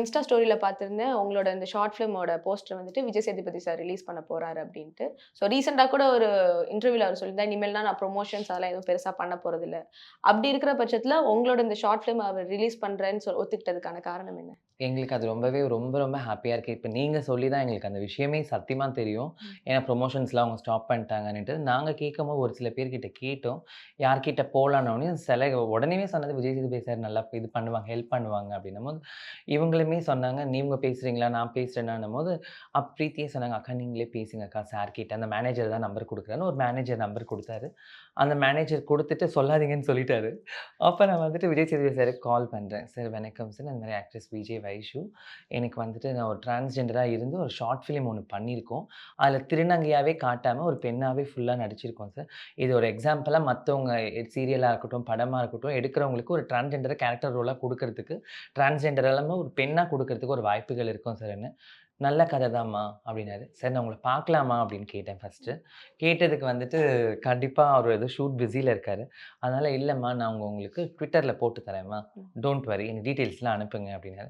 Insta ஸ்டோரியில பார்த்திருந்தேன். உங்களோட இந்த short ஃபிலிமோட poster வந்துட்டு விஜய் சேதுபதி சார் ரிலீஸ் பண்ண போறாரு அப்டின்ட்டு. ஸோ ரீசென்ட்டா கூட ஒரு இன்டர்வியூல அவரு சொல்லியிருந்தார், இனிமேல்லாம் நான் ப்ரமோஷன்ஸ் அதெல்லாம் எதுவும் பெருசா பண்ண போறதில்ல. அப்டி இருக்கிற பட்சத்தில உங்களோட இந்த ஷார்ட் ஃபிலிம் அவர் ரிலீஸ் பண்றேன்னு ஒத்துக்கிட்டதுக்கான காரணம் என்ன? எங்களுக்கு அது ரொம்பவே ரொம்ப ஹேப்பியா இருக்கு. இப்ப நீங்க சொல்லி தான் எங்களுக்கு அந்த விஷயமே சத்தியமா தெரியும். ம். ஏன்னா ப்ரமோஷன்ஸ்லாம் அவங்க ஸ்டாப் பண்ணிட்டாங்கன்னுட்டு. நாங்க கேட்கும்போது ஒரு சில பேர்கிட்ட கேட்டோம். யார்கிட்ட போலான்னோனே உடனேவே சொன்னது விஜய் சேதுபதி சார் நல்லா இது பண்ணுவாங்க, ஹெல்ப் பண்ணுவாங்க அப்டின்னும்போது, இவங்களுமே சொன்னாங்க, "நீங்க பேசுறீங்களா? நான் பேசுறேனான்னும்போது, பிரீத்தியே சொன்னாங்க, "அக்கா நீங்களே பேசுங்க அக்கா சார் கிட்ட." அந்த மேனேஜர் தான் நம்பர் குடுக்குறாருன்னு ஒரு மேனேஜர் நம்பர் குடுத்தாரு. அந்த மேனேஜர் குடுத்துட்டு சொல்லாதீங்கன்னு சொல்லிட்டாரு. அப்ப நான் வந்துட்டு விஜய் சேதுபதி சாருக்கு கால் பண்றேன். "சார் வணக்கம் சார். இந்த மாரி ஆக்ட்ரஸ் விஜய் வைஷு. எனக்கு வந்துட்டு நான் ஒரு டிரான்ஸ்ஜெண்டரா இருந்து ஒரு ஷார்ட் ஃபிலிம் ஒண்ணு பண்ணியிருக்கோம். அதில திருநங்கையாவே காட்டாம ஒரு பெண்ணாவே ஃபுல்லா நடிச்சிருக்கோம் சார். இது ஒரு எக்ஸாம்பிளா மத்தவங்க சீரியலா இருக்கட்டும், படமா இருக்கட்டும் எடுக்கிறவங்களுக்கு ஒரு டிரான்ஸ்ஜெண்டர கேரக்டர் ரோலா குடுக்கறதுக்கு, டிரான்ஸ்ஜெண்டர் இல்லாம ஒரு பெண்ணா குடுக்கறதுக்கு ஒரு வாய்ப்புகள் இருக்கும் சார்ன்னு. "நல்ல கதை தான்மா" அப்டின்னாரு. "சார் நான் உங்கள பார்க்கலாமா?" அப்டின்னு கேட்டேன் ஃபர்ஸ்ட்டு. கேட்டதுக்கு வந்துட்டு கண்டிப்பா அவரு ஏதோ ஷூட் பிஸில இருக்காரு. அதனால "இல்லம்மா நான் உங்களுக்கு Twitterல போட்டு தரேன்ம்மா. ம். டோன்ட் வொரி எனக்கு டீட்டெயில்ஸ்லாம் அனுப்புங்க" அப்டின்னாரு.